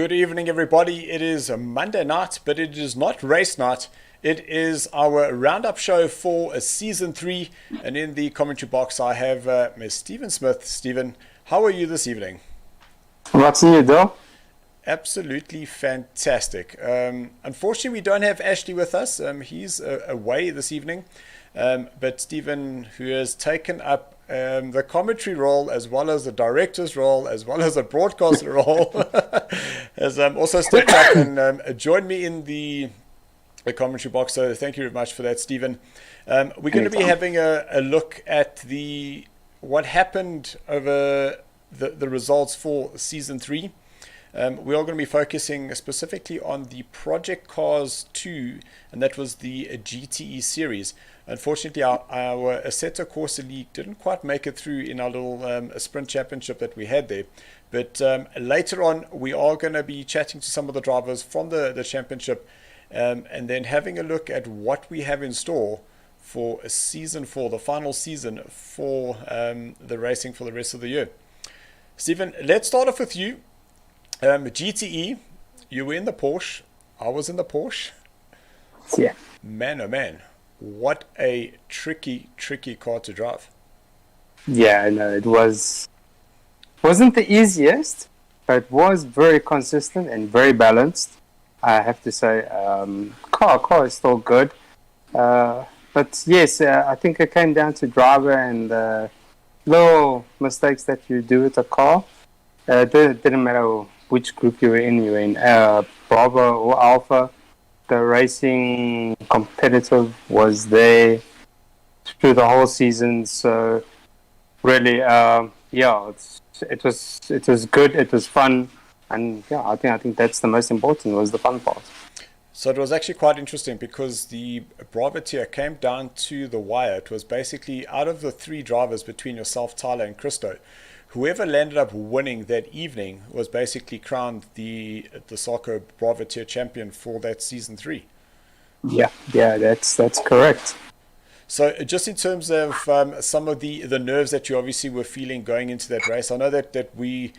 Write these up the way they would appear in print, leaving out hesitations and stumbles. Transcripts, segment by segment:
Good evening, everybody. It is a Monday night, but it is not race night. It is our roundup show for season 3. And in the commentary box, I have Ms. Stephen Smith. Stephen, how are you this evening? What's new, though? Absolutely fantastic. Unfortunately, we don't have Ashley with us. He's away this evening. But Stephen, who has taken up the commentary role as well as the director's role as well as the broadcaster role, has also stepped up and joined me in the commentary box. So thank you very much for that, Stephen. We're going to be having a look at what happened over the results for season 3. We are going to be focusing specifically on the Project Cars 2, and that was the GTE series. Unfortunately, our Assetto Corsa League didn't quite make it through in our little sprint championship that we had there. But later on, we are going to be chatting to some of the drivers from the championship and then having a look at what we have in store for season 4, the final season for the racing for the rest of the year. Stephen, let's start off with you. GTE, you were in the Porsche. I was in the Porsche. Yeah. Man, oh man. What a tricky car to drive. Yeah, no, wasn't the easiest, but it was very consistent and very balanced. I have to say, car is still good. But yes, I think it came down to driver and little mistakes that you do with the car. Didn't matter which group you were in Bravo or Alpha. The racing competitive was there through the whole season. So really, it was good. It was fun, and yeah, I think that's the most important, was the fun part. So it was actually quite interesting because the Bravo tier came down to the wire. It was basically out of the 3 drivers between yourself, Tyler, and Christo, whoever landed up winning that evening was basically crowned the SARCO Bravo tier champion for that season 3. Yeah, that's correct. So just in terms of some of the nerves that you obviously were feeling going into that race, I know that we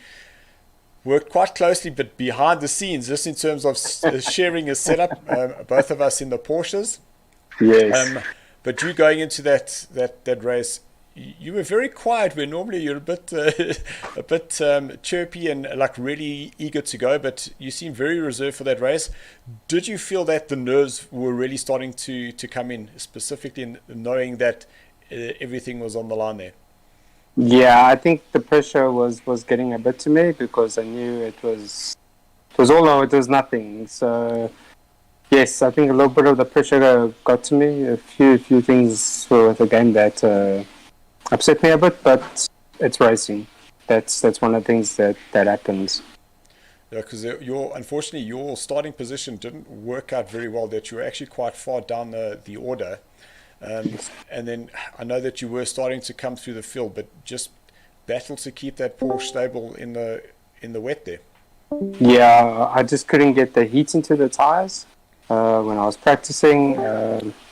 worked quite closely, but behind the scenes, just in terms of sharing a setup, both of us in the Porsches. Yes. But you going into that race, you were very quiet where normally you're a bit chirpy and like really eager to go, but you seem very reserved for that race. Did you feel that the nerves were really starting to come in, specifically in knowing that everything was on the line there? Yeah, I think the pressure was getting a bit to me because I knew it was all or it was nothing. So yes, I think a little bit of the pressure got to me. A few things were with the game that upset me a bit, but it's racing. That's one of the things that happens. Yeah, because unfortunately your starting position didn't work out very well. That you were actually quite far down the order, and then I know that you were starting to come through the field, but just battled to keep that Porsche stable in the wet there. Yeah, I just couldn't get the heat into the tires when I was practicing.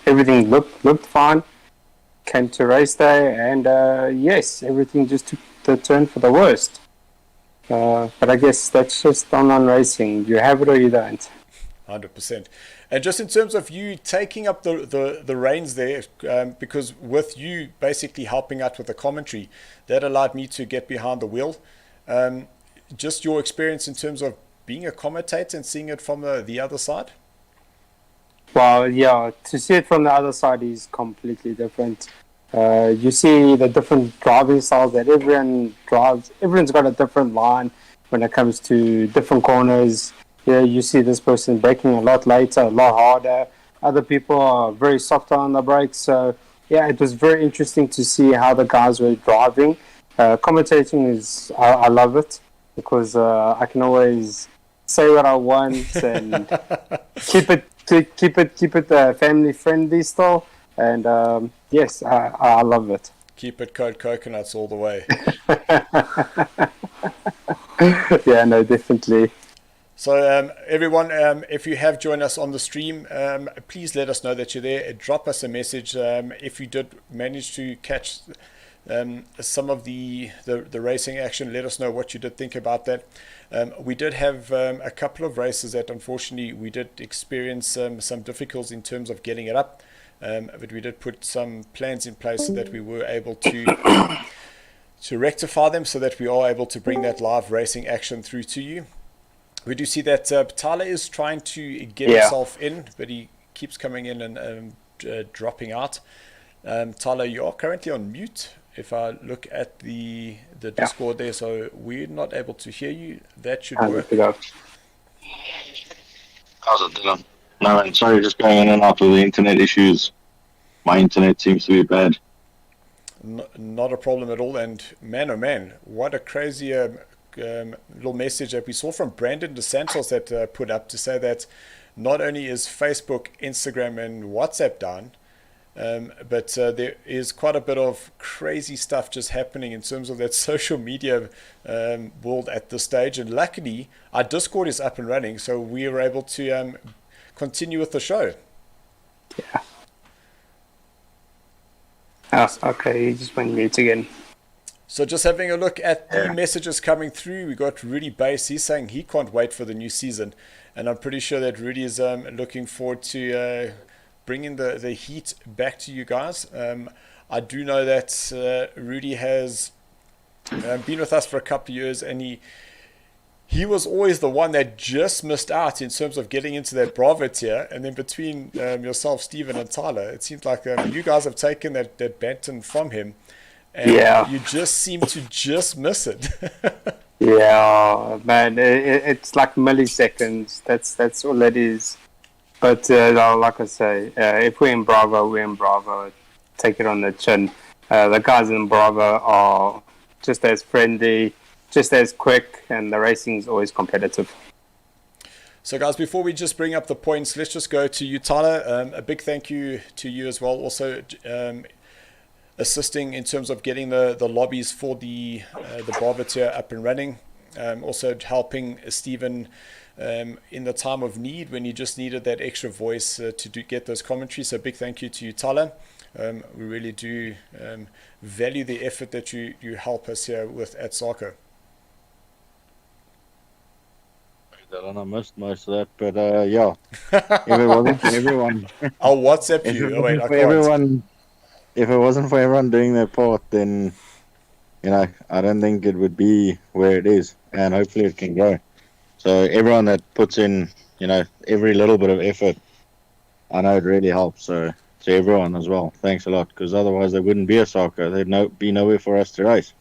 Everything looked fine. Came to race day, and yes, everything just took the turn for the worst. But I guess that's just online racing. You have it or you don't. 100%. And just in terms of you taking up the reins there, because with you basically helping out with the commentary, that allowed me to get behind the wheel. Just your experience in terms of being a commentator and seeing it from the other side? Well, yeah, to see it from the other side is completely different. You see the different driving styles that everyone drives. Everyone's got a different line when it comes to different corners. Yeah, you see this person braking a lot later, a lot harder. Other people are very soft on the brakes. So, yeah, it was very interesting to see how the guys were driving. Commentating I love it because I can always say what I want and keep it family friendly still. And yes, I love it. Keep it coconuts all the way. Yeah, no, definitely. So everyone, if you have joined us on the stream, please let us know that you're there. Drop us a message if you did manage to catch some of the racing action. Let us know what you did think about that. We did have a couple of races that unfortunately we did experience some difficulties in terms of getting it up, but we did put some plans in place so that we were able to rectify them so that we are able to bring that live racing action through to you. We do see that Tyler is trying to get himself in, but he keeps coming in and dropping out. Tyler, you are currently on mute. If I look at the Discord there, so we're not able to hear you. That should work. How's it, Dylan? No, man, sorry, just going in and out with the internet issues. My internet seems to be bad. Not a problem at all. And man, oh man, what a crazy little message that we saw from Brandon DeSantos that put up to say that not only is Facebook, Instagram, and WhatsApp down, but there is quite a bit of crazy stuff just happening in terms of that social media world at this stage. And luckily, our Discord is up and running, so we were able to continue with the show. Yeah. Oh, okay, you just went mute again. So just having a look at the messages coming through, we got Rudy Bass. He's saying he can't wait for the new season. And I'm pretty sure that Rudy is looking forward to bringing the heat back to you guys. I do know that Rudy has been with us for a couple of years, and he was always the one that just missed out in terms of getting into that Bravo tier. And then between yourself, Stephen, and Tyler, it seems like you guys have taken that baton from him. And you just seem to just miss it. Yeah, man, it's like milliseconds. That's all it is. But like I say, if we're in Bravo, we're in Bravo. Take it on the chin. The guys in Bravo are just as friendly, just as quick, and the racing is always competitive. So, guys, before we just bring up the points, let's just go to you, Tyler. A big thank you to you as well. Also, assisting in terms of getting the lobbies for the Bravo tier up and running. Also helping Stephen in the time of need when he just needed that extra voice to get those commentaries. So big thank you to you, Tyler. We really do value the effort that you help us here with at SARCO. I missed most of that, but yeah, if it wasn't for everyone, I'll WhatsApp you. Oh, wait, I can't. If it wasn't for everyone doing their part, then I don't think it would be where it is, and hopefully it can grow. So everyone that puts in, every little bit of effort, I know it really helps. So to everyone as well, thanks a lot, because otherwise there wouldn't be a SARCO. There'd be nowhere for us to race.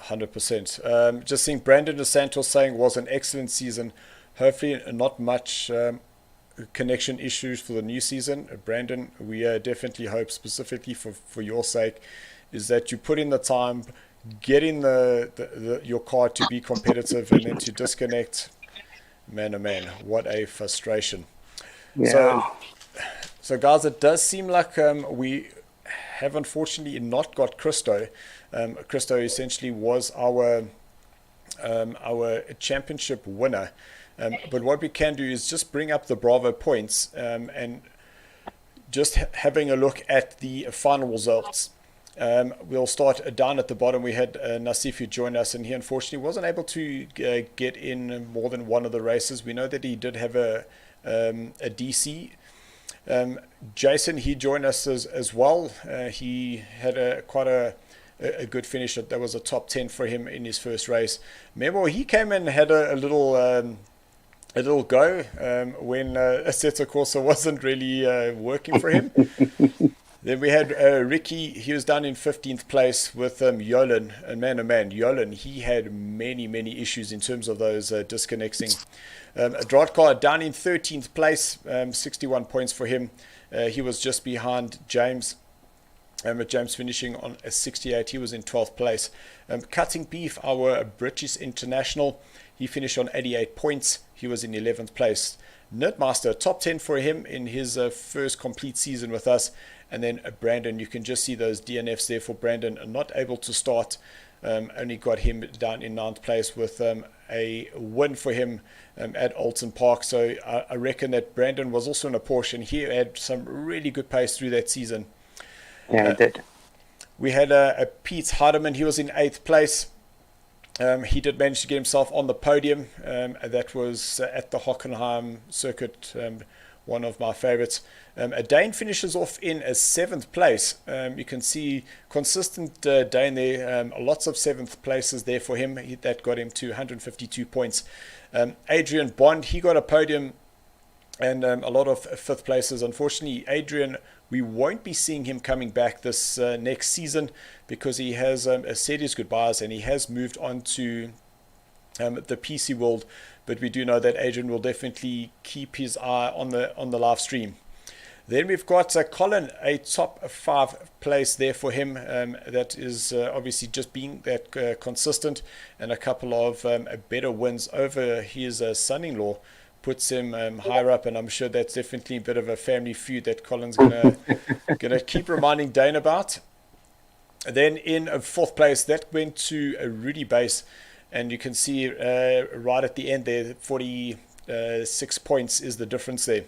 100%. Just seeing Brandon DeSantos saying was an excellent season. Hopefully not much connection issues for the new season. Brandon, we definitely hope specifically for your sake is that you put in the time, get in your car to be competitive, and then to disconnect. Man, oh man, what a frustration. Yeah. So guys, it does seem like we have unfortunately not got Christo. Christo essentially was our championship winner. But what we can do is just bring up the Bravo points and just having a look at the final results. We'll start down at the bottom. We had Nassif who joined us, and he unfortunately wasn't able to get in more than one of the races. We know that he did have a DC. Jason, he joined us as well. He had quite a good finish. That was a top 10 for him in his first race. Memo, he came in and had a little go when Assetto Corsa wasn't really working for him. Then we had Ricky. He was down in 15th place with Yolan. And man, oh man, Yolan, he had many issues in terms of those disconnecting. Drodkar down in 13th place, 61 points for him. He was just behind James. With James finishing on a 68, he was in 12th place. Cutting Beef, our British international, he finished on 88 points. He was in 11th place. Nerdmaster, top 10 for him in his first complete season with us. And then Brandon, you can just see those DNFs there for Brandon. Not able to start, only got him down in 9th place with a win for him at Alton Park. So I reckon that Brandon was also in a Porsche, and he had some really good pace through that season. Yeah, he did. We had a Pete Hardeman. He was in 8th place. He did manage to get himself on the podium. That was at the Hockenheim circuit, one of my favorites. A Dane finishes off in a 7th place. You can see consistent Dane there. Lots of 7th places there for him. That got him to 152 points. Adrian Bond, he got a podium and a lot of 5th places. Unfortunately, Adrian, we won't be seeing him coming back this next season because he has said his goodbyes and he has moved on to the PC world. But we do know that Adrian will definitely keep his eye on the live stream. Then we've got Colin, a top 5 place there for him. That is obviously just being that consistent, and a couple of better wins over his son-in-law puts him higher up, and I'm sure that's definitely a bit of a family feud that Colin's gonna keep reminding Dane about. Then in 4th place, that went to Rudy Base, and you can see right at the end there, 46 points is the difference there.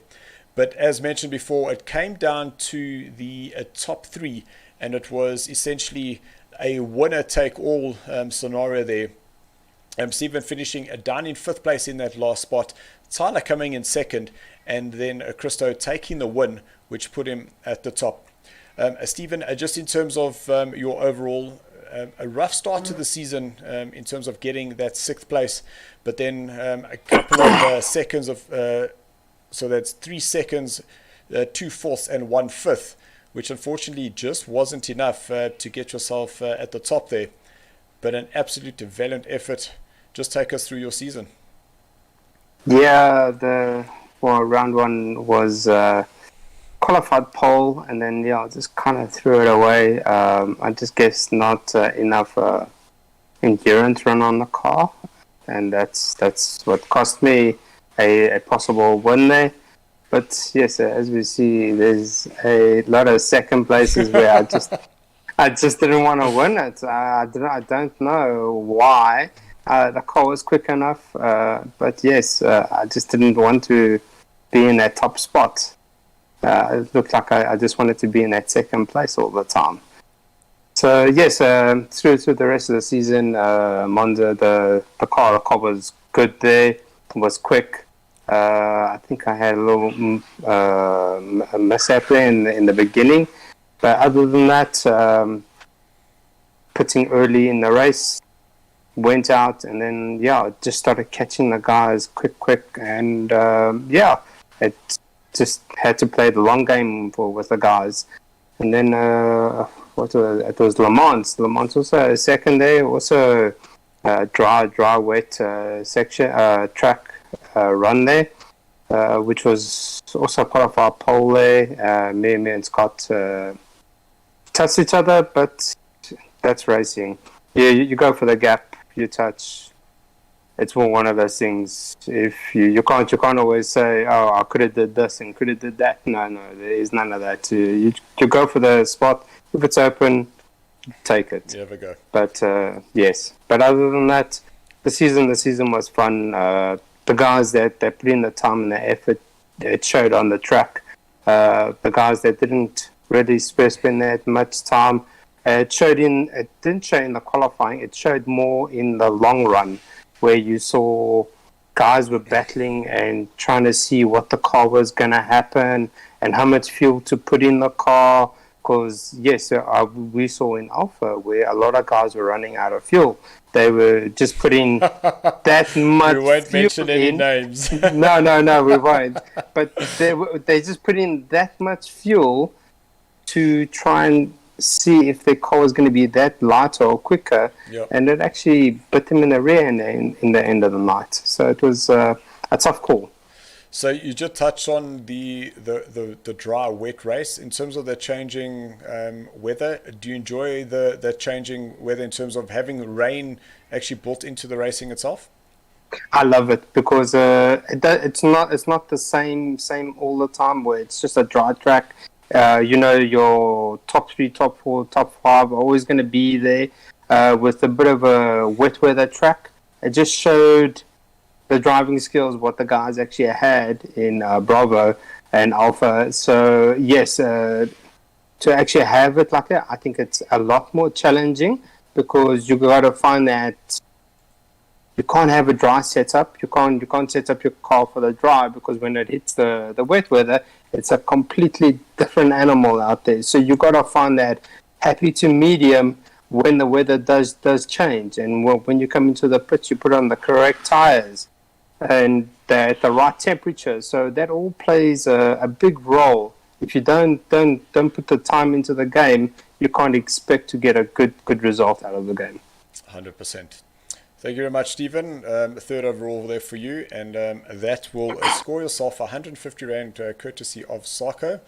But as mentioned before, it came down to the top 3, and it was essentially a winner-take-all scenario there. Stephen finishing down in 5th place in that last spot, Tyler coming in 2nd, and then Christo taking the win, which put him at the top. Stephen, just in terms of your overall, a rough start to the season in terms of getting that 6th place, but then a couple of seconds of, so that's 3 seconds, 2 fourths, and 1 fifth, which unfortunately just wasn't enough to get yourself at the top there. But an absolute valiant effort. Just take us through your season. Yeah, round 1 was qualified pole, and then I just kind of threw it away. I just guess not enough endurance run on the car, and that's what cost me a possible win there. But yes, as we see, there's a lot of second places where I just didn't want to win it. I don't know why. The car was quick enough, but yes, I just didn't want to be in that top spot. It looked like I just wanted to be in that 2nd place all the time. So yes, through the rest of the season, Monza, the car was good there. It was quick. I think I had a little mishap there in the beginning. But other than that, pitting early in the race, went out, and then just started catching the guys quick, and it just had to play the long game with the guys. And then it was Le Mans. Le Mans also 2nd day, also dry wet section track run there, which was also part of our pole there. Me and Scott touched each other, but that's racing. You go for the gap, you touch. It's one of those things. If you can't always say, oh, I could have did this and could have did that. No, there is none of that. You go for the spot. If it's open, take it. You have a go. But yes. But other than that, the season was fun. The guys that put in the time and the effort, it showed on the track. The guys that didn't really spend that much time, it didn't show in the qualifying. It showed more in the long run, where you saw guys were battling and trying to see what the car was going to happen and how much fuel to put in the car. Because yes, we saw in Alpha where a lot of guys were running out of fuel. They were just putting that much. We won't fuel mention any in. names. No, we won't. But they just put in that much fuel to try and see if their car was going to be that lighter or quicker, and it actually bit them in the rear in the end of the night. So it was a tough call. So you just touched on the dry wet race in terms of the changing weather. Do you enjoy the changing weather in terms of having rain actually built into the racing itself? I love it because it's not the same all the time where it's just a dry track. Your top 3, top 4, top 5 are always going to be there with a bit of a wet weather track. It just showed the driving skills, what the guys actually had in Bravo and Alpha. So, yes, to actually have it like that, I think it's a lot more challenging because you got to find that you can't have a dry setup. You can't set up your car for the dry because when it hits the wet weather, it's a completely different animal out there. So you got to find that happy to medium when the weather does change. And when you come into the pits, you put on the correct tires and they're at the right temperature. So that all plays a big role. If you don't put the time into the game, you can't expect to get a good result out of the game. 100%. Thank you very much, Stephen. Third overall there for you, and that will score yourself 150 Rand courtesy of SARCO.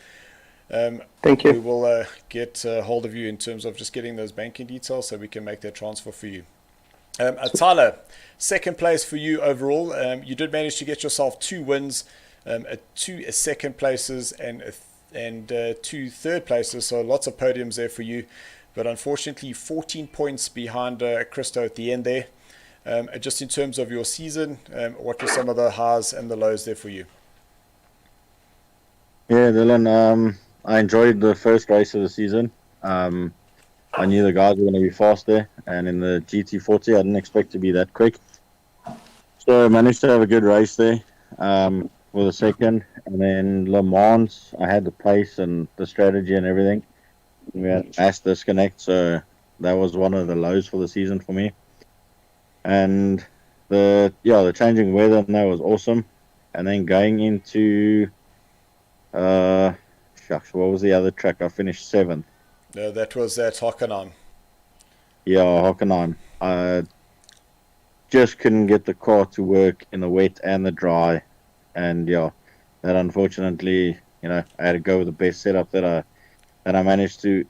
Thank you. We will get hold of you in terms of just getting those banking details so we can make that transfer for you. Tyler, second place for you overall. You did manage to get yourself 2 wins, 2 second places, and 2 third places, so lots of podiums there for you. But unfortunately, 14 points behind Christo at the end there. Just in terms of your season, what were some of the highs and the lows there for you? Yeah, Dylan, I enjoyed the first race of the season. I knew the guys were going to be fast there, and in the GT40, I didn't expect to be that quick. So I managed to have a good race there for the second, and then Le Mans, I had the pace and the strategy and everything. We had mass disconnect, so that was one of the lows for the season for me. And the changing weather and that was awesome. And then going into what was the other track? I finished 7th. No, that was at Hockenheim. Yeah, Hockenheim. I just couldn't get the car to work in the wet and the dry, and that unfortunately, I had to go with the best setup that I managed to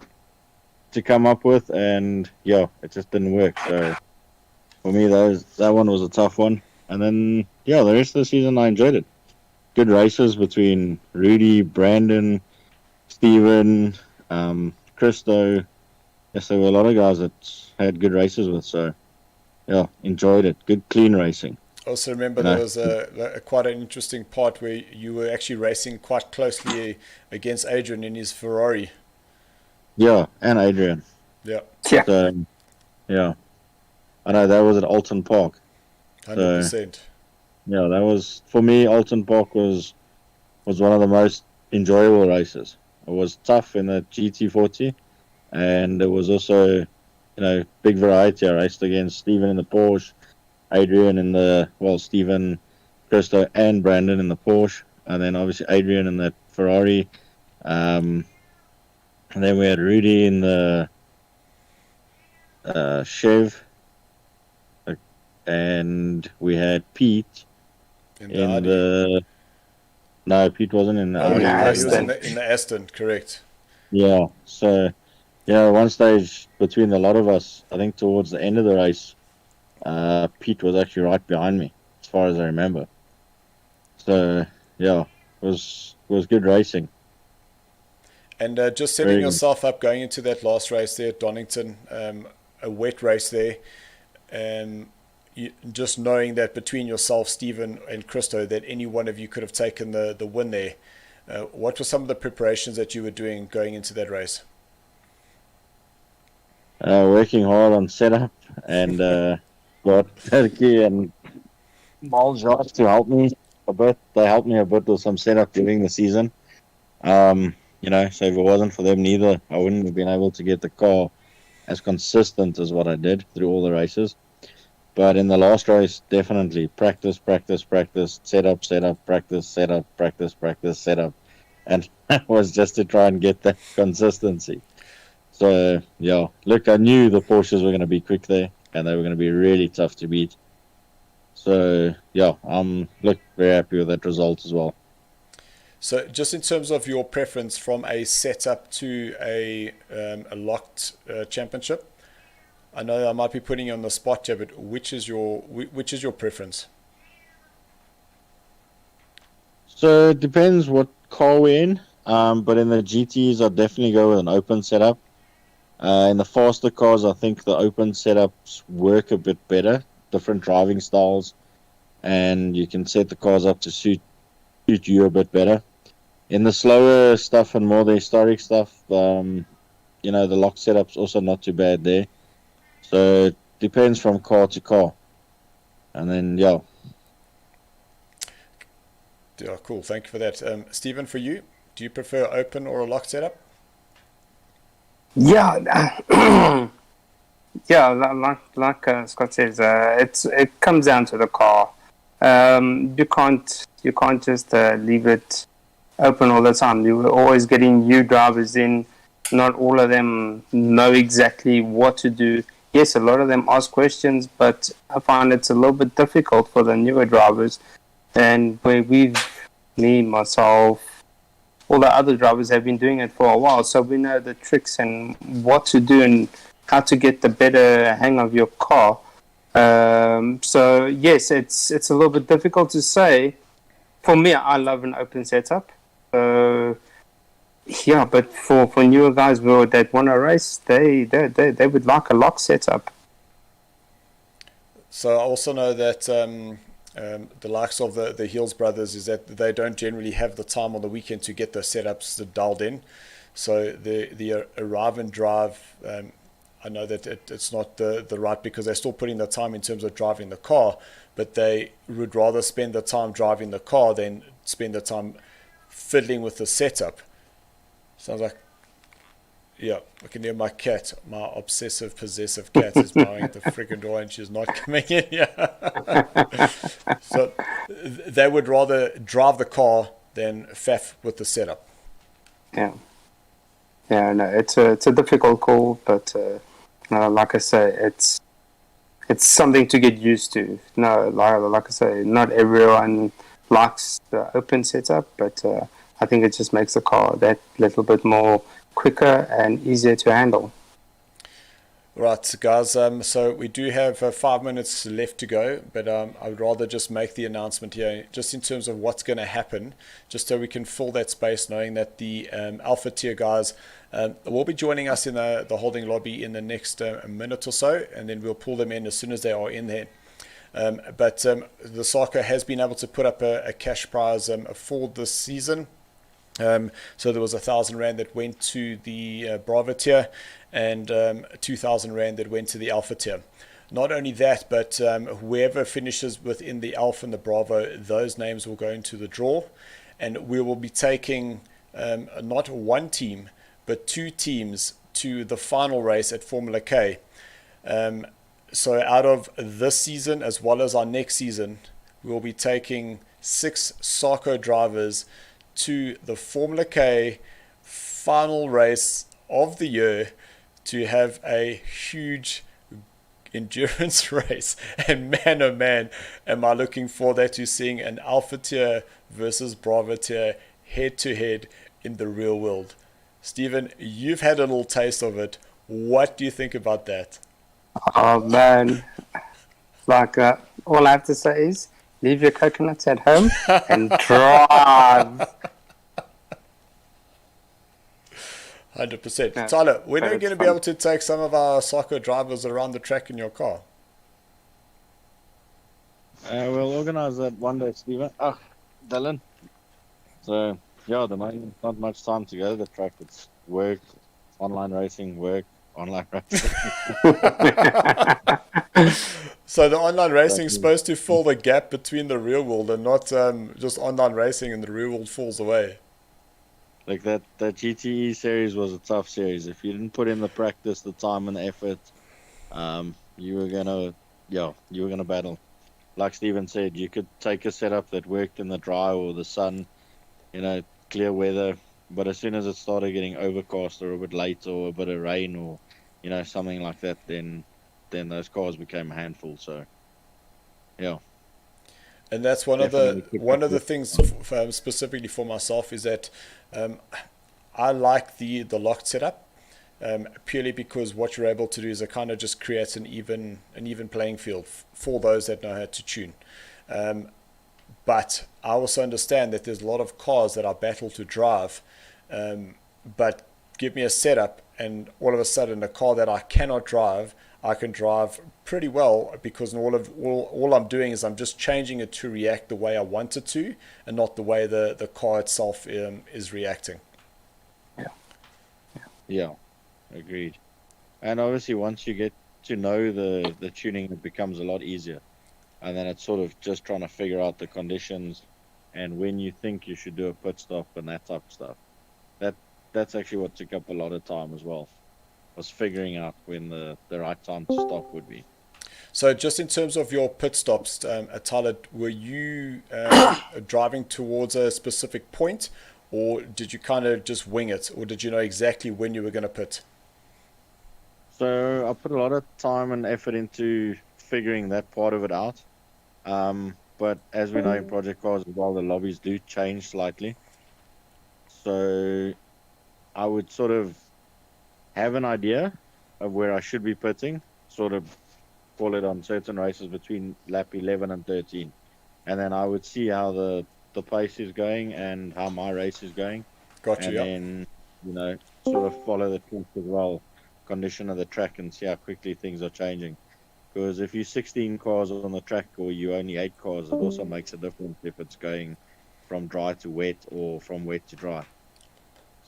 come up with, and it just didn't work. So for me, that one was a tough one. And then, the rest of the season, I enjoyed it. Good races between Rudy, Brandon, Steven, Christo. Yes, there were a lot of guys that had good races with. So, enjoyed it. Good, clean racing. Also remember there was quite an interesting part where you were actually racing quite closely against Adrian in his Ferrari. Yeah, and Adrian. Yeah. So, I know that was at Alton Park. 100%. So, that was, for me, Alton Park was one of the most enjoyable races. It was tough in the GT40, and it was also, big variety. I raced against Stephen in the Porsche, Adrian in the, Stephen, Christo, and Brandon in the Porsche, and then obviously Adrian in the Ferrari. And then we had Rudy in the Chev, and we had Pete in the. No, Pete wasn't in the Audi. He was in the Aston, correct. Yeah, so one stage between the lot of us, I think towards the end of the race, Pete was actually right behind me, as far as I remember. So it was good racing. And just setting yourself up going into that last race there at Donington, a wet race there, and just knowing that between yourself, Stephen, and Christo, that any one of you could have taken the win there. What were some of the preparations that you were doing going into that race? Working hard on setup, and got Turkey and Maljob to help me a bit. They helped me a bit with some setup during the season. So if it wasn't for them neither, I wouldn't have been able to get the car as consistent as what I did through all the races. But in the last race, definitely practice, setup, practice, setup. And that was just to try and get that consistency. So, look, I knew the Porsches were going to be quick there, and they were going to be really tough to beat. So, I'm very happy with that result as well. So, just in terms of your preference from a setup to a locked championship, I know I might be putting you on the spot here, but which is your preference? So it depends what car we're in. But in the GTs, I'd definitely go with an open setup. In the faster cars, I think the open setups work a bit better, different driving styles, and you can set the cars up to suit you a bit better. In the slower stuff and more the historic stuff, the lock setup's also not too bad there. So it depends from car to car. And then, yeah. Yeah, cool. Thank you for that. Stephen, for you, do you prefer open or a lock setup? Yeah, yeah. Like Scott says, it comes down to the car. You can't just leave it open all the time. You're always getting new drivers in. Not all of them know exactly what to do. Yes, a lot of them ask questions, but I find it's a little bit difficult for the newer drivers. And where me, myself, all the other drivers have been doing it for a while, so we know the tricks and what to do and how to get the better hang of your car. So yes, it's a little bit difficult to say. For me, I love an open setup. Yeah, but for newer guys that want to race, they would like a lock setup. So I also know that the likes of the Heels brothers is that they don't generally have the time on the weekend to get the setups dialed in. So the arrive and drive, I know that it's not the right, because they're still putting the time in terms of driving the car, but they would rather spend the time driving the car than spend the time fiddling with the setup. Sounds like, yeah, I can hear my cat, my obsessive possessive cat is bowing at the freaking door and she's not coming in here. So they would rather drive the car than faff with the setup. Yeah, yeah, no, it's a difficult call, but like I say, it's something to get used to. No, like I say, not everyone likes the open setup, but I think it just makes the car that little bit more quicker and easier to handle. Right, guys, so we do have 5 minutes left to go, but I would rather just make the announcement here, just in terms of what's going to happen, just so we can fill that space, knowing that the Alpha Tier guys will be joining us in the holding lobby in the next minute or so, and then we'll pull them in as soon as they are in there. But the SARCO has been able to put up a cash prize for this season. So there was 1,000 Rand that went to the Bravo tier and 2,000 Rand that went to the Alpha tier. Not only that, but whoever finishes within the Alpha and the Bravo, those names will go into the draw, and we will be taking not one team but two teams to the final race at Formula K. So out of this season as well as our next season, we'll be taking 6 SARCO drivers to the Formula K final race of the year to have a huge endurance race. And man, oh man, am I looking forward to seeing an Alpha tier versus Bravo tier head to head in the real world. Stephen, you've had a little taste of it. What do you think about that? Oh man, like all I have to say is leave your coconuts at home and drive. 100%. Yeah, Tyler, when are we it's going to be fun. able to take some of our SARCO drivers around the track in your car? We'll organise that one day, Stephen. Oh, Dylan. So, yeah, the moment, not much time to go to the track. It's work, online racing, work, online racing. So the online racing is supposed to fill the gap between the real world and not just online racing and the real world falls away. Like that GTE series was a tough series. If you didn't put in the practice, the time and the effort, you were gonna battle. Like Steven said, you could take a setup that worked in the dry or the sun, clear weather, but as soon as it started getting overcast or a bit late or a bit of rain or something like that, then those cars became a handful. So yeah. And that's one of the things specifically for myself is that I like the locked setup purely because what you're able to do is it kind of just creates an even playing field for those that know how to tune. But I also understand that there's a lot of cars that are battle to drive, but give me a setup and all of a sudden a car that I cannot drive, I can drive pretty well, because all I'm doing is I'm just changing it to react the way I want it to, and not the way the car itself is reacting. Yeah, agreed. And obviously, once you get to know the tuning, it becomes a lot easier. And then it's sort of just trying to figure out the conditions and when you think you should do a pit stop and that type of stuff. That's actually what took up a lot of time as well, was figuring out when the right time to stop would be. So just in terms of your pit stops, Tyler, were you driving towards a specific point, or did you kind of just wing it, or did you know exactly when you were going to pit? So I put a lot of time and effort into figuring that part of it out. But as we know in project cars as well, the lobbies do change slightly. So I would sort of have an idea of where I should be pitting, sort of call it on certain races between lap 11 and 13. And then I would see how the pace is going and how my race is going. Gotcha, and then, sort of follow the track as well, condition of the track, and see how quickly things are changing. Because if you're 16 cars on the track or you only 8 cars, it also makes a difference if it's going from dry to wet or from wet to dry.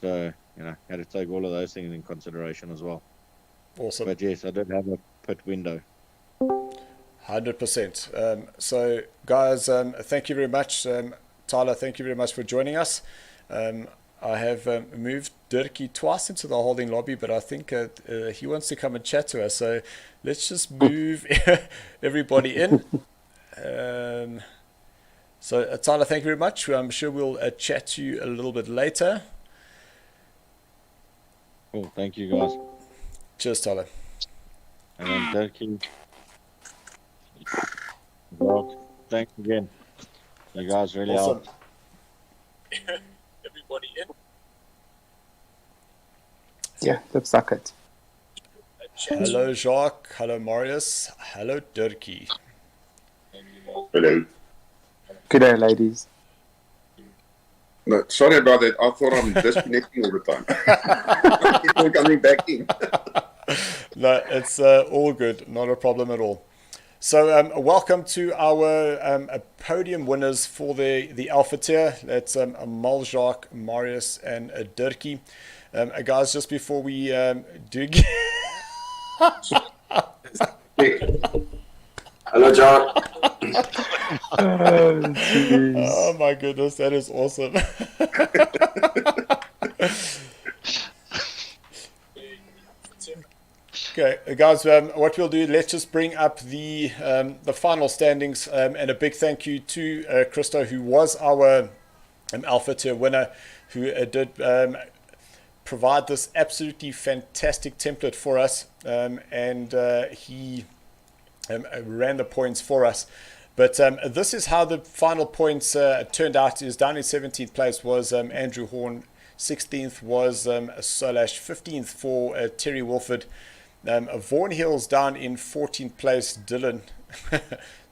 So, had to take all of those things in consideration as well. Awesome. But yes, I did have a pit window. 100%. So, guys, thank you very much. Tyler, thank you very much for joining us. I have moved Dirkie twice into the holding lobby, but I think he wants to come and chat to us. So let's just move everybody in. So Tyler, thank you very much. I'm sure we'll chat to you a little bit later. Cool, thank you guys. Cheers, Tyler. And then Dirkie, Rock, thanks again. You guys really helped. Everybody in. Yeah, looks like it. Hello, Jacques. Hello, Marius. Hello, Dirkie. Hello. Good day, ladies. No, sorry about that. I thought I'm disconnecting all the time. I keep on coming back in. No, it's all good. Not a problem at all. So welcome to our podium winners for the Alpha tier. That's Mal, Jacques, Marius, and Dirkie. Guys, just before we do... Hello, John. Oh my goodness, that is awesome. Okay, guys, what we'll do, let's just bring up the final standings, and a big thank you to Christo, who was our Alpha tier winner, who did provide this absolutely fantastic template for us, and he ran the points for us. But this is how the final points turned out. Is down in 17th place was Andrew Horn, 16th was Solash, 15th for Terry Wolford. Vaughan Hills down in 14th place, Dylan.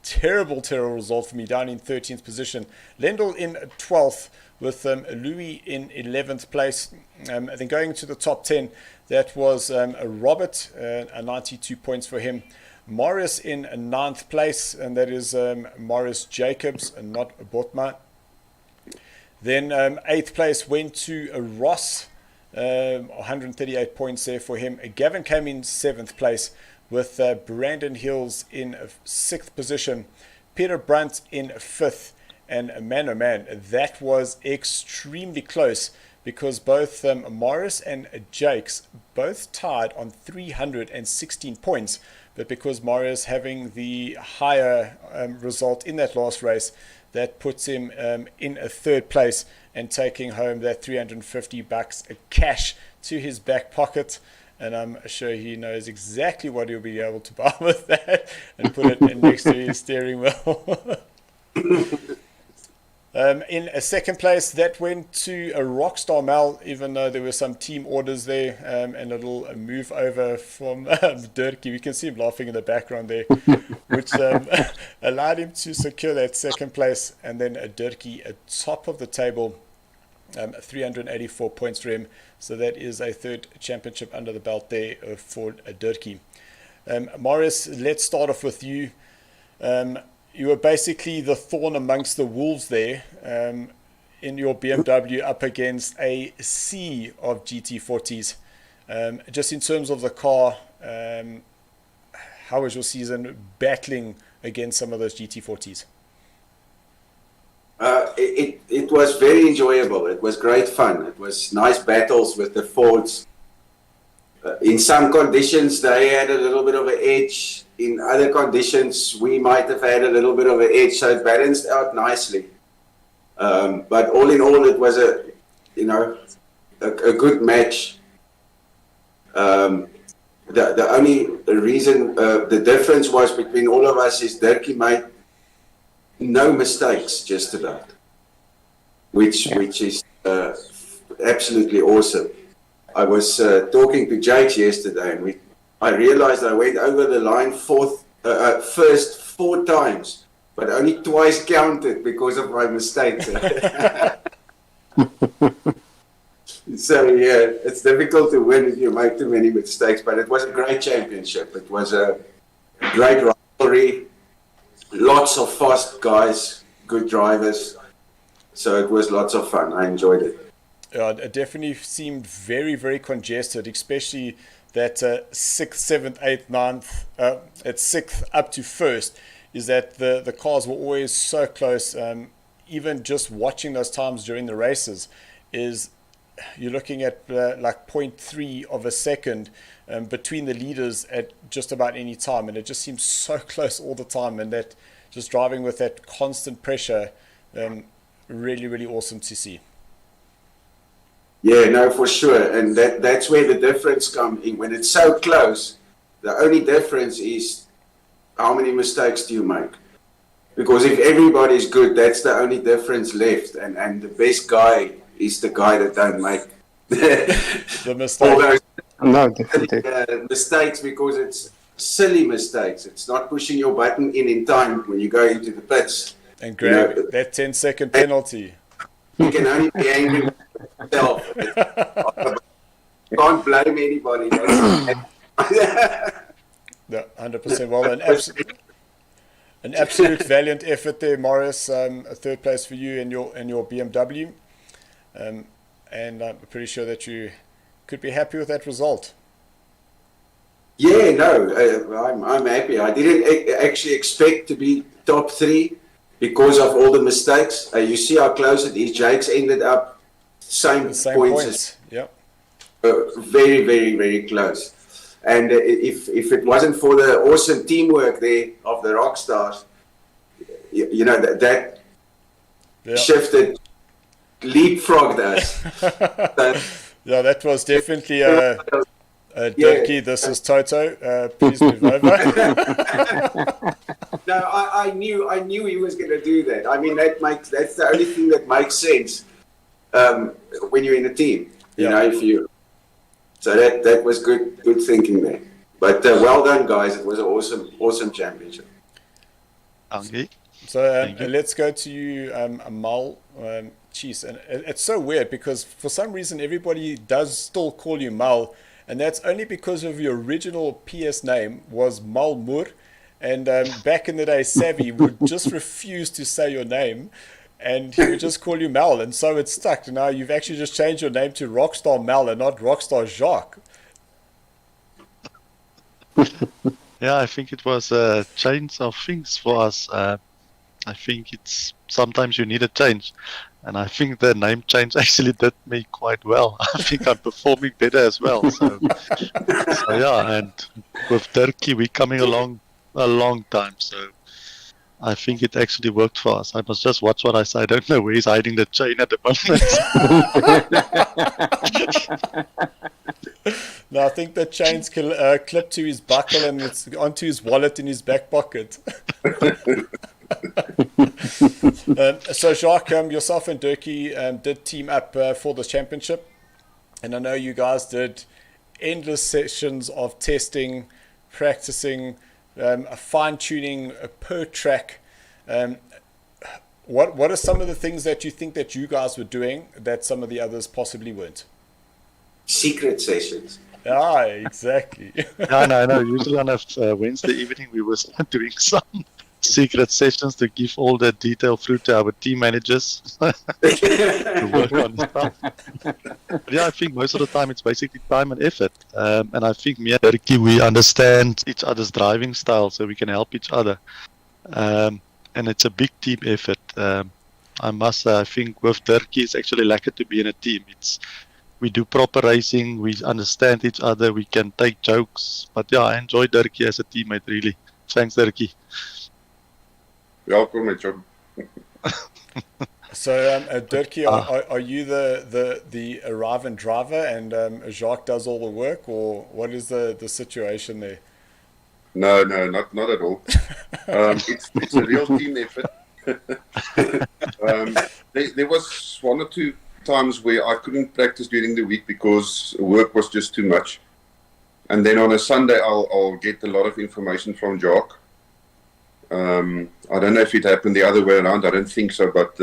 terrible result for me, down in 13th position. Lendl in 12th with Louis in 11th place. Then going to the top 10, that was Robert, 92 points for him. Morris in 9th place, and that is Morris Jacobs and not Botma. Then 8th place went to Ross, 138 points there for him. Gavin came in 7th place with Brandon Hills in 6th position. Peter Brunt in 5th. And man, oh man, that was extremely close, because both Morris and Jakes both tied on 316 points. But because Morris having the higher result in that last race, that puts him in a 3rd place and taking home that $350 cash to his back pocket. And I'm sure he knows exactly what he'll be able to buy with that and put it in next to his steering wheel. In a 2nd place, that went to a Rockstar Mal, even though there were some team orders there, and a little move over from Dirkie. We can see him laughing in the background there, which allowed him to secure that 2nd place. And then Dirkie at top of the table, 384 points for him. So that is a 3rd championship under the belt there for Dirkie. Morris, let's start off with you. You were basically the thorn amongst the wolves there in your BMW up against a sea of GT40s. Just in terms of the car, how was your season battling against some of those GT40s? It was very enjoyable. It was great fun. It was nice battles with the Fords. In some conditions, they had a little bit of an edge. In other conditions, we might have had a little bit of an edge. So it balanced out nicely. But all in all, it was a good match. The only reason, the difference was between all of us is Dirkie made no mistakes just about, which is absolutely awesome. I was talking to Jakes yesterday, and I realized I went over the line first 4 times, but only twice counted because of my mistakes. So yeah, it's difficult to win if you make too many mistakes, but it was a great championship. It was a great rivalry, lots of fast guys, good drivers. So it was lots of fun. I enjoyed it. It definitely seemed very, very congested, especially that 6th, 7th, 8th, 9th, at 6th up to 1st, is that the cars were always so close. Even just watching those times during the races, is you're looking at like 0.3 of a second between the leaders at just about any time, and it just seems so close all the time, and that just driving with that constant pressure, really, really awesome to see. Yeah, no, for sure. And that's where the difference comes in. When it's so close, the only difference is how many mistakes do you make? Because if everybody's good, that's the only difference left. And the best guy is the guy that don't make the mistake. all those No, mistakes, because it's silly mistakes. It's not pushing your button in time when you go into the pits. And grab that 10-second penalty. You can only be angry with yourself. You can't blame anybody. No, 100%. Well, an absolute valiant effort there, Morris. A 3rd place for you in your BMW, and I'm pretty sure that you could be happy with that result. Yeah, no, I'm happy. I didn't actually expect to be top 3 because of all the mistakes. You see how close it is. Jakes ended up same points. Yeah. Very, very, very close. And if it wasn't for the awesome teamwork there of the rock stars, that shifted, leapfrogged us. Yeah, that was definitely Dirkie, this is Toto. Please move over. No, I knew he was going to do that. I mean, that's the only thing that makes sense when you're in a team. So that was good thinking there. But well done, guys. It was an awesome championship. Okay. So let's go to you, Mal. Jeez, and it's so weird because for some reason everybody does still call you Mal, and that's only because of your original PS name was Malmur, and back in the day Savvy would just refuse to say your name, and he would just call you Mal, and so it stuck. Now you've actually just changed your name to Rockstar Mal and not Rockstar Jacques. Yeah, I think it was a change of things for us. I think it's sometimes you need a change. And I think the name change actually did me quite well. I think I'm performing better as well. So yeah, and with Dirkie, we're coming along a long time. So I think it actually worked for us. I must just watch what I say. I don't know where he's hiding the chain at the moment. No, I think the chain's clipped to his buckle and it's onto his wallet in his back pocket. So Jacques, yourself and Dirkie did team up for the championship, and I know you guys did endless sessions of testing, practicing, fine-tuning per track. What are some of the things that you think that you guys were doing that some of the others possibly weren't? Secret sessions. Ah, exactly. I know. Usually on a Wednesday evening, we were doing some secret sessions to give all the detail through to our team managers to work on stuff. But yeah, I think most of the time it's basically time and effort. And I think me and Dirkie, we understand each other's driving style, so we can help each other. And it's a big team effort. I must say, I think with Dirkie, it's actually lucky to be in a team. We do proper racing, we understand each other, we can take jokes. But yeah, I enjoy Dirkie as a teammate, really. Thanks, Dirkie. Welkom, John. So, Dirkie, are you the arrive and driver, and Jacques does all the work, or what is the situation there? No, not at all. It's a real team effort. There was one or two times where I couldn't practice during the week because work was just too much. And then on a Sunday, I'll get a lot of information from Jacques. I don't know if it happened the other way around. I don't think so, but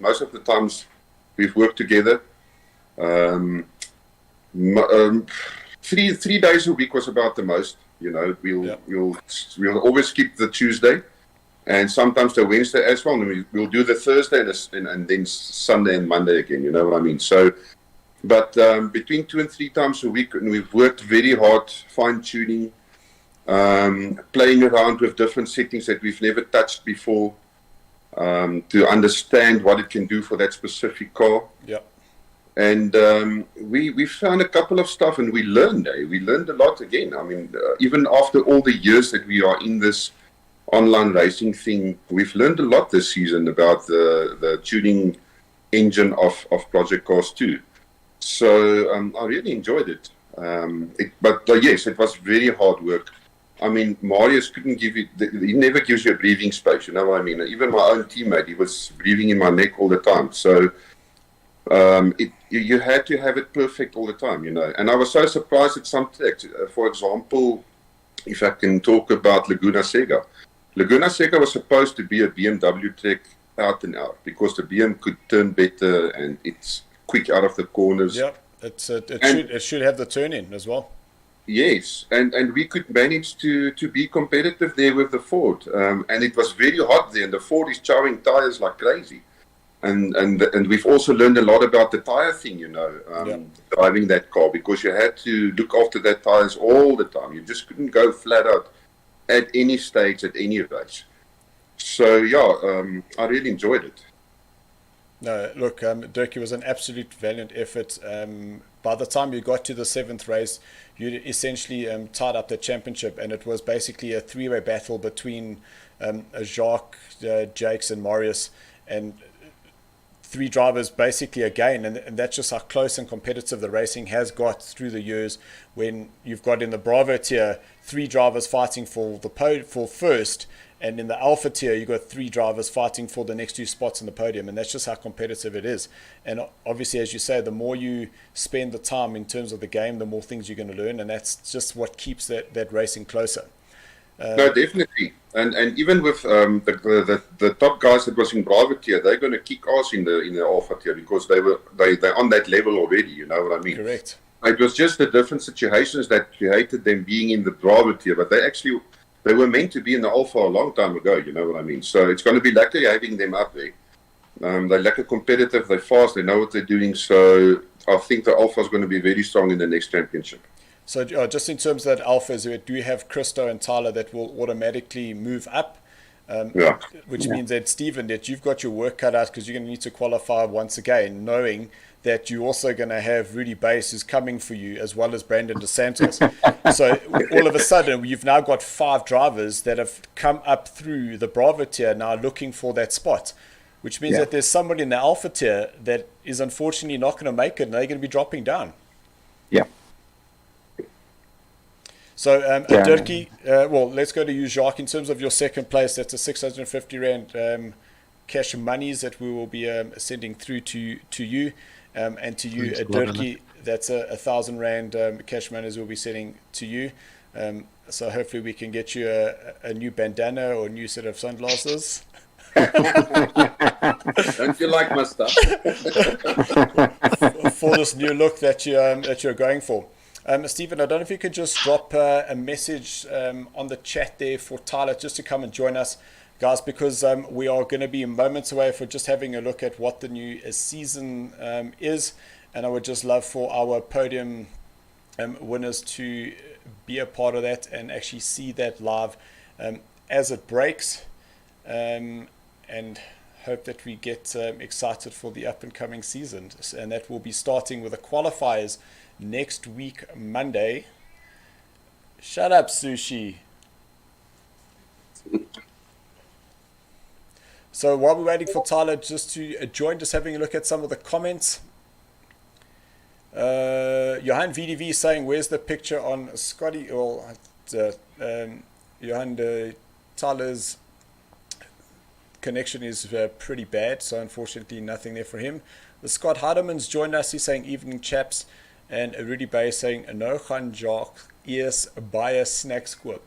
most of the times we've worked together. 3 days a week was about the most. You know, we'll always skip the Tuesday, and sometimes the Wednesday as well. And we'll do the Thursday and then Sunday and Monday again. You know what I mean? So, but between 2 and 3 times a week, and we've worked very hard, fine tuning. Playing around with different settings that we've never touched before, to understand what it can do for that specific car. Yep. And we found a couple of stuff, and we learned. We learned a lot again. I mean, even after all the years that we are in this online racing thing, we've learned a lot this season about the tuning engine of Project Cars 2. So I really enjoyed it. But yes, it was very hard work. I mean, Marius couldn't give you, he never gives you a breathing space, you know what I mean? Even my own teammate, he was breathing in my neck all the time. So you had to have it perfect all the time, you know. And I was so surprised at some tracks. For example, if I can talk about Laguna Seca. Laguna Seca was supposed to be a BMW track out and out because the BM could turn better and it's quick out of the corners. Yeah, it should have the turn in as well. Yes, and we could manage to be competitive there with the Ford, and it was very hot there, and the Ford is chowing tires like crazy, and we've also learned a lot about the tire thing, you know, driving that car, because you had to look after that tires all the time. You just couldn't go flat out at any stage, at any race. So yeah, I really enjoyed it. No, look, Dirkie, was an absolute valiant effort. By the time you got to the 7th race, you essentially tied up the championship, and it was basically a 3-way battle between Jacques, Jakes, and Marius, and 3 drivers basically again, and that's just how close and competitive the racing has got through the years, when you've got in the Bravo tier 3 drivers fighting for first, and in the Alpha tier you've got 3 drivers fighting for the next 2 spots in the podium, and that's just how competitive it is. And obviously, as you say, the more you spend the time in terms of the game, the more things you're going to learn, and that's just what keeps that racing closer. No, definitely. And even with the top guys that was in Bravo tier, they're going to kick ass in the Alpha tier, because they're on that level already. You know what I mean? Correct. It was just the different situations that created them being in the Bravo tier, but they were meant to be in the Alpha a long time ago. You know what I mean? So it's going to be lucky having them up there. They're lucky competitive. They're fast. They know what they're doing. So I think the Alpha is going to be very strong in the next championship. So just in terms of that Alphas, do we have Christo and Tyler that will automatically move up? Which means that, Stephen, that you've got your work cut out, because you're going to need to qualify once again, knowing that you're also going to have Rudy Bass who's coming for you, as well as Brandon DeSantos. So all of a sudden, you've now got 5 drivers that have come up through the Bravo tier now looking for that spot, which means that there's somebody in the Alpha tier that is unfortunately not going to make it, and they're going to be dropping down. Yeah. So, Dirkie, well, let's go to you, Jacques. In terms of your second place, that's a 650 Rand cash monies that we will be sending through to you. And to you, Dirkie, that's a 1,000 Rand cash monies we'll be sending to you. So hopefully we can get you a new bandana or a new set of sunglasses. Don't you like my stuff? For this new look that you're going for. Stephen, I don't know if you could just drop a message on the chat there for Tyler just to come and join us, guys, because we are going to be moments away for just having a look at what the new season is. And I would just love for our podium winners to be a part of that and actually see that live as it breaks, and hope that we get excited for the up and coming season. And that will be starting with the qualifiers next week, Monday. Shut up, Sushi. So while we're waiting for Tyler just to join, just having a look at some of the comments. Johan VDV saying, where's the picture on Scotty? Well, Johan, Tyler's connection is pretty bad, so unfortunately nothing there for him. The Scott Hardeman's joined us. He's saying, evening chaps. And Rudy Bay is saying, no gaan Jock, eers baie snacks koop.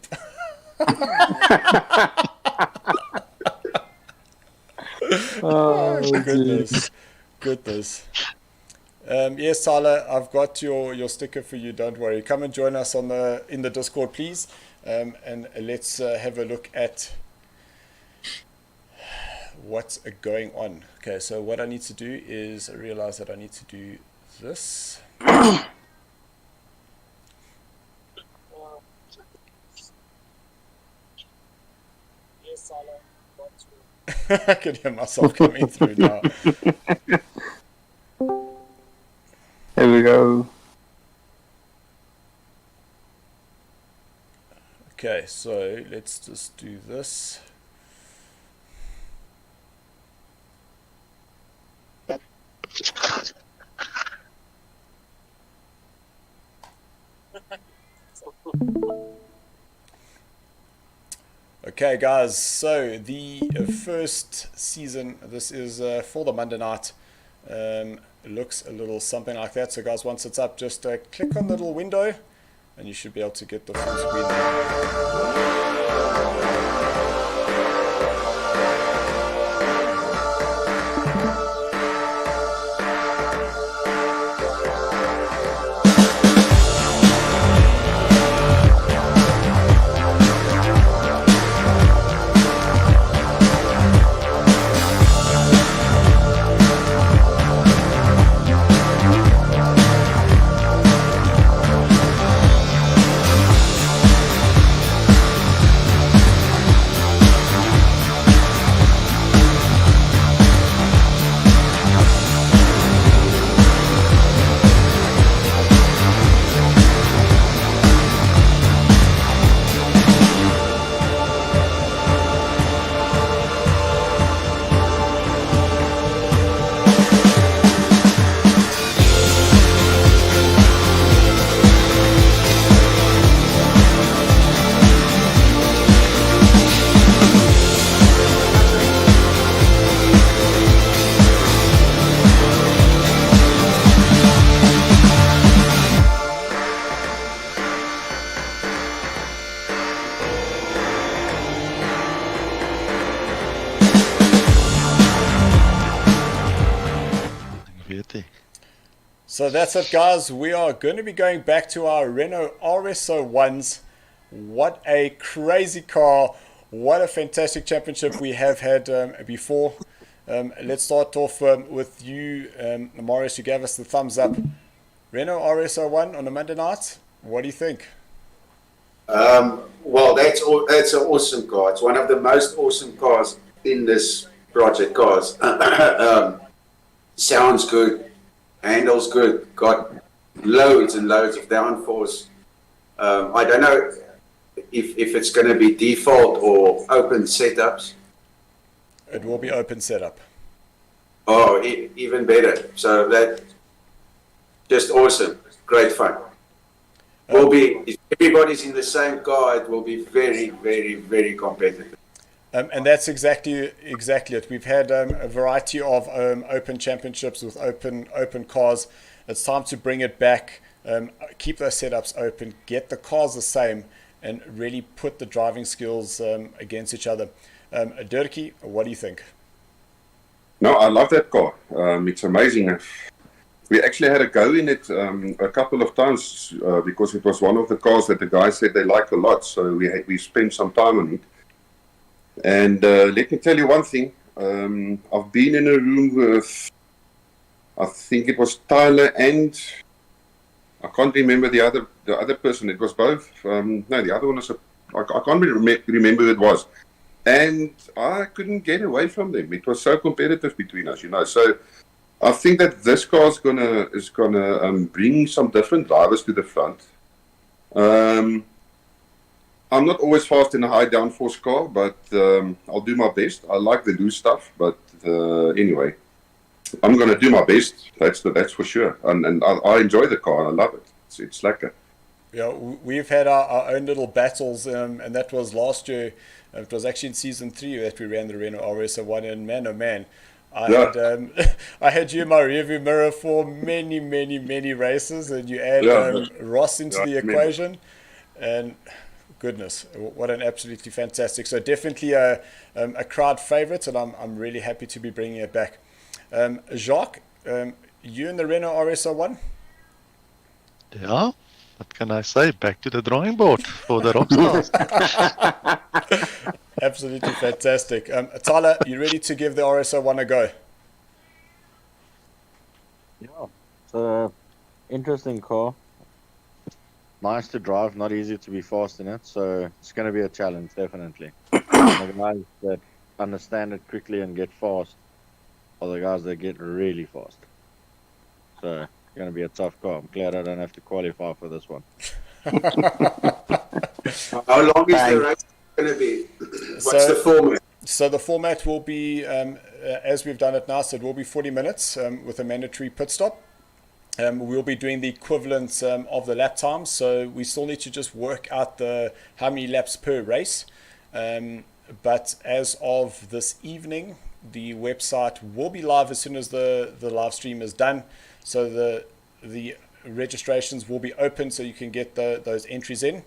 Oh, goodness. Yes, Tyler, I've got your sticker for you. Don't worry. Come and join us in the Discord, please. And let's have a look at what's going on. Okay, so what I need to do is realize that I need to do this. Yes, Tyler. I can hear myself coming through now. There we go. Okay, so let's just do this. Okay, guys, so the first season, this is for the Monday night, looks a little something like that. So guys, once it's up, just click on the little window and you should be able to get the full screen there. So that's it, guys. We are going to be going back to our Renault RSO1s. What a crazy car. What a fantastic championship we have had before. Let's start off with you, Marius, who gave us the thumbs up. Renault RSO1 on a Monday night. What do you think? Well, that's an awesome car. It's one of the most awesome cars in this project. Cars sounds good, handles good, got loads and loads of downforce. I don't know if it's going to be default or open setups. It will be open setup. Oh, even better. So that just awesome, great fun. Will be, if everybody's in the same car, it will be very, very, very competitive. And that's exactly it. We've had a variety of open championships with open cars. It's time to bring it back, keep those setups open, get the cars the same, and really put the driving skills against each other. Dirkie, what do you think? No, I love that car. It's amazing. we actually had a go in it a couple of times because it was one of the cars that the guys said they like a lot. So we spent some time on it. And let me tell you one thing. I've been in a room with, I think it was Tyler and I can't remember the other person. It was both. No, the other one was I can't remember who it was. And I couldn't get away from them. It was so competitive between us, you know. So I think that this car is gonna bring some different drivers to the front. I'm not always fast in a high downforce car, but I'll do my best. I like the loose stuff, but anyway, I'm gonna do my best. That's for sure. And I enjoy the car. I love it. It's lekker. Yeah, we've had our own little battles, and that was last year. It was actually in season 3 that we ran the Renault RS1, and man, oh man, I had you in my rearview mirror for many, many, many races, and you add Ross into the equation, and goodness, what an absolutely fantastic. So definitely a crowd favorite, and I'm really happy to be bringing it back. Jacques, you in the Renault RS1? Yeah. What can I say? Back to the drawing board for the Rockstars. Absolutely fantastic. Tyler, you ready to give the RS01 a go? Yeah, it's an interesting car. Nice to drive, not easy to be fast in it. So it's going to be a challenge, definitely. The guys that understand it quickly and get fast are the guys that get really fast. So it's going to be a tough car. I'm glad I don't have to qualify for this one. How long is the race going to be? What's the format? So the format will be, as we've done it now, so it will be 40 minutes with a mandatory pit stop. We'll be doing the equivalent of the lap time, so we still need to just work out how many laps per race. But as of this evening, the website will be live as soon as the live stream is done. So the registrations will be open, so you can get those entries in.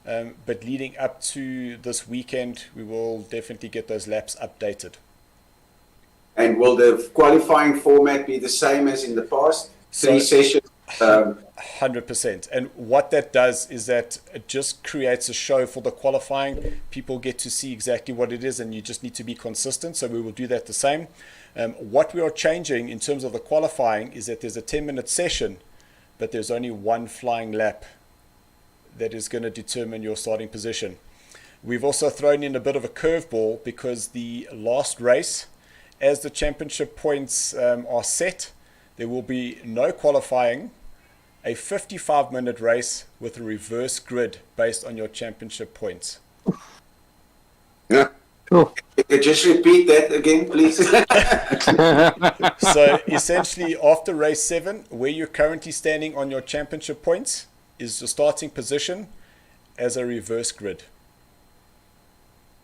But leading up to this weekend, we will definitely get those laps updated. And will the qualifying format be the same as in the past? Three sessions? 100%. And what that does is that it just creates a show for the qualifying. People get to see exactly what it is, and you just need to be consistent. So we will do that the same. What we are changing in terms of the qualifying is that there's a 10-minute session, but there's only one flying lap that is going to determine your starting position. We've also thrown in a bit of a curveball because the last race, as the championship points are set, there will be no qualifying, a 55-minute race with a reverse grid based on your championship points. Yeah. Cool. Can you just repeat that again, please? So essentially, after race 7, where you're currently standing on your championship points is the starting position as a reverse grid.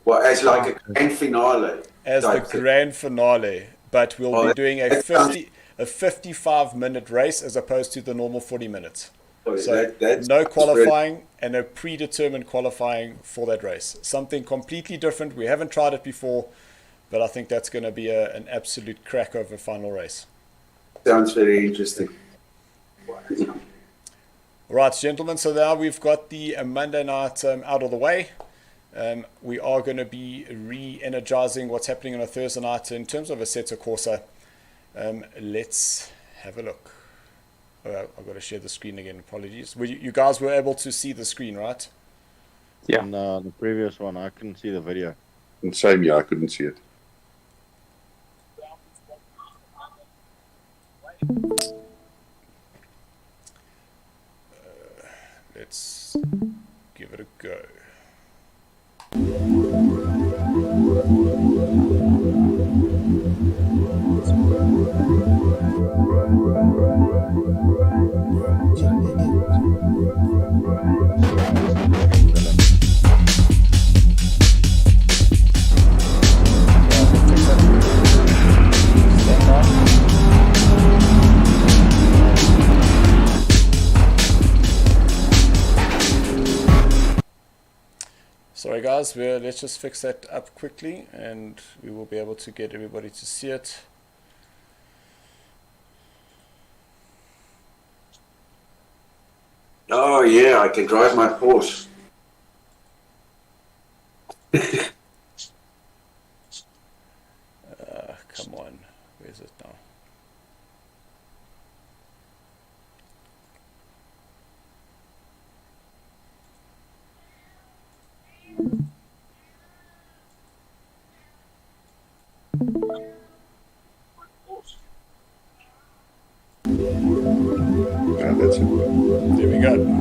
Well, as like a grand finale. As the grand finale, but we'll be doing a 55-minute race as opposed to the normal 40 minutes. So no qualifying and a predetermined qualifying for that race. Something completely different. We haven't tried it before, but I think that's going to be an absolute crack of a final race. Sounds very interesting. All right, gentlemen, so now we've got the Monday night out of the way. We are going to be re-energizing what's happening on a Thursday night in terms of Assetto Corsa. Let's have a look. I've got to share the screen again. Apologies. You guys were able to see the screen, right? Yeah. And the previous one, I couldn't see the video. And same, yeah, I couldn't see it. Let's give it a go. Sorry guys, let's just fix that up quickly and we will be able to get everybody to see it. Oh yeah, I can drive my Porsche. Come on, where's it now? Yeah, that's it. There we go.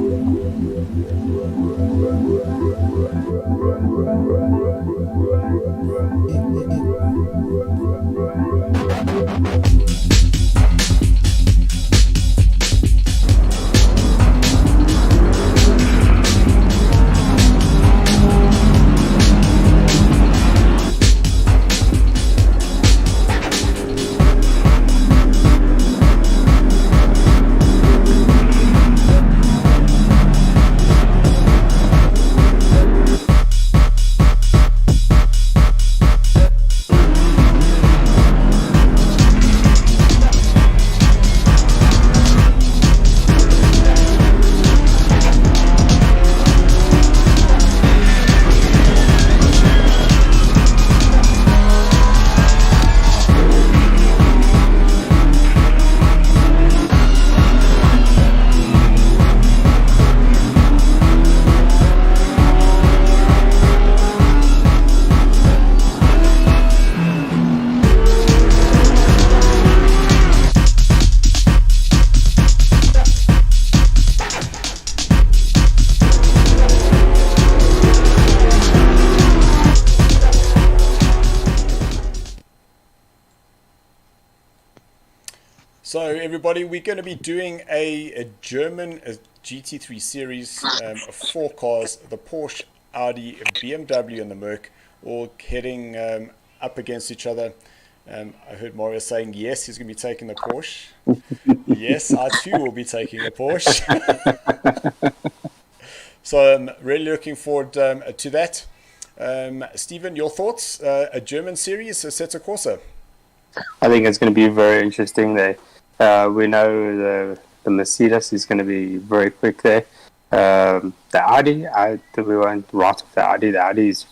So everybody, we're going to be doing a German GT3 series, 4 cars, the Porsche, Audi, BMW and the Merc, all heading up against each other. I heard Mario saying yes, he's going to be taking the Porsche. Yes, I too will be taking the Porsche. So I'm really looking forward to that. Stephen, your thoughts? A German series, Assetto Corsa? I think it's going to be very interesting there. We know the Mercedes is going to be very quick there. The Audi, I think we won't write off the Audi. The Audi is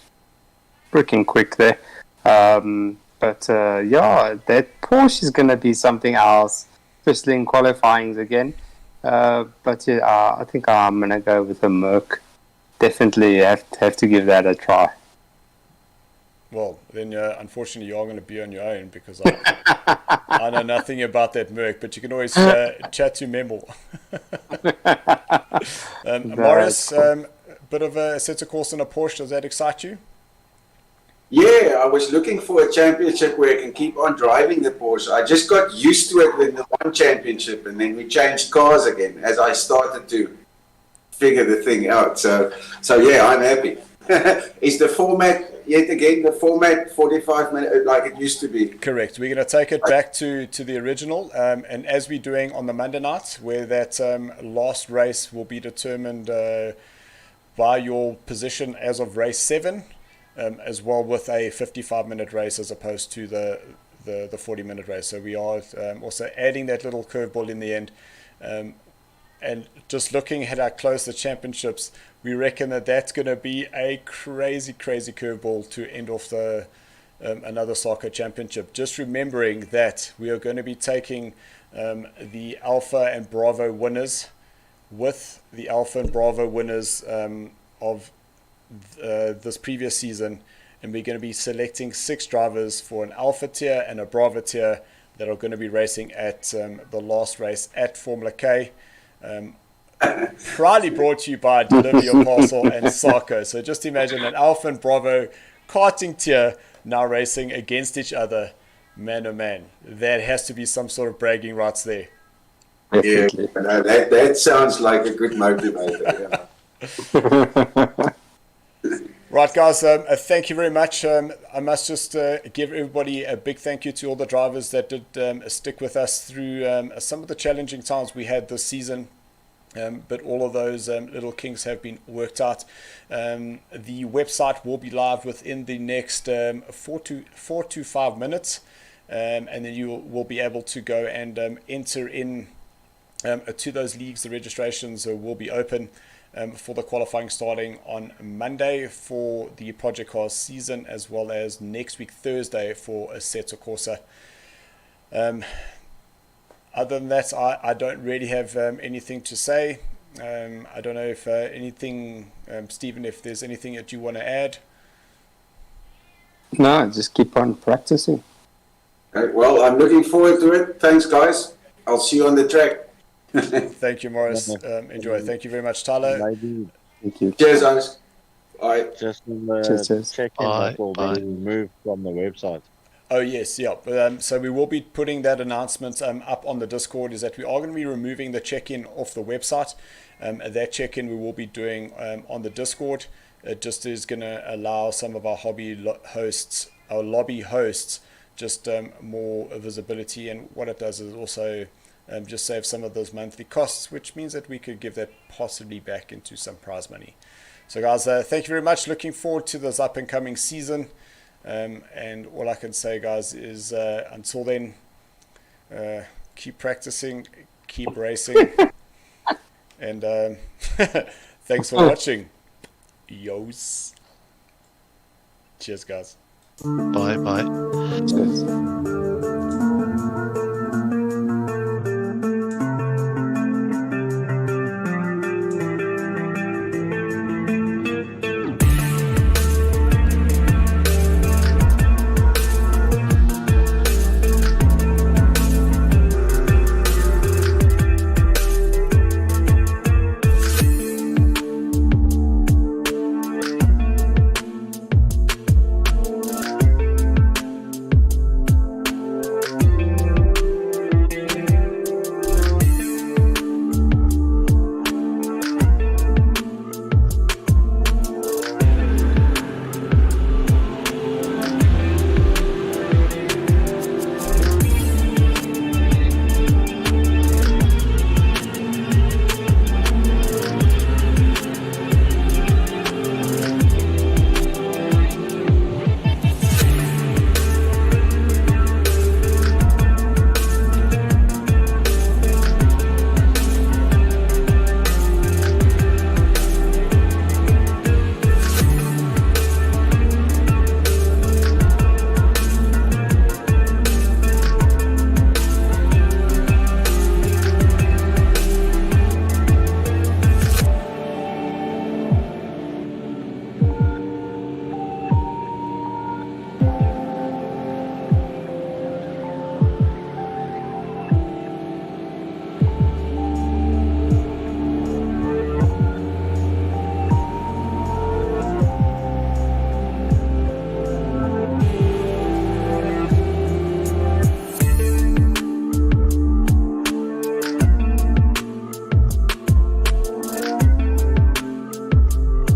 freaking quick there. But that Porsche is going to be something else, especially in qualifying again. But yeah, I think I'm going to go with the Merc. Definitely have to give that a try. Well, then unfortunately you are going to be on your own because I know nothing about that Merc, but you can always chat to Memel. Morris, bit of a Assetto Corsa and a Porsche, does that excite you? Yeah, I was looking for a championship where I can keep on driving the Porsche. I just got used to it in the one championship, and then we changed cars again as I started to figure the thing out. So yeah, I'm happy. Is the format yet again the format 45 minutes like it used to be? Correct. We're going to take it back to the original, and as we're doing on the Monday night, where that last race will be determined by your position as of race 7. As well with a 55-minute race as opposed to the 40-minute race. So we are also adding that little curveball in the end. And just looking at how close the championships, we reckon that that's going to be a crazy curveball to end off the another SARCO championship. Just remembering that we are going to be taking the Alpha and Bravo winners with the Alpha and Bravo winners of this previous season, and we're going to be selecting 6 drivers for an Alpha tier and a Bravo tier that are going to be racing at the last race at Formula K. Proudly brought to you by Deliver Your Parcel and SARCO. So just imagine an Alpha and Bravo karting tier now racing against each other. Man, oh man, that has to be some sort of bragging rights there. Yeah, no, that sounds like a good motivator. Yeah. Right, guys, thank you very much. I must just give everybody a big thank you to all the drivers that did stick with us through some of the challenging times we had this season. But all of those little kinks have been worked out. The website will be live within the next 4 to 5 minutes. And then you will be able to go and enter in to those leagues. The registrations will be open for the qualifying starting on Monday for the Project Cars season, as well as next week Thursday for Assetto Corsa. Other than that, I don't really have anything to say. I don't know if anything, Stephen, if there's anything that you want to add. No, just keep on practicing. Okay, well, I'm looking forward to it. Thanks, guys. I'll see you on the track. Thank you, Morris. Enjoy. Thank you very much, Tyler. Maybe Thank you. Cheers, guys. Bye. just on the Cheers. check-in Bye, that will bye. be removed from the website. Oh yes, yeah. So we will be putting that announcement up on the Discord. Is that we are going to be removing the check-in off the website. That check-in we will be doing on the Discord. It just is going to allow some of our hosts, our lobby hosts, just more visibility. And what it does is also just save some of those monthly costs, which means that we could give that possibly back into some prize money. So guys, thank you very much. Looking forward to this up and coming season. And all I can say, guys, is until then, keep practicing, keep racing, and thanks for watching. Yos. Cheers, guys. Bye bye. Cheers.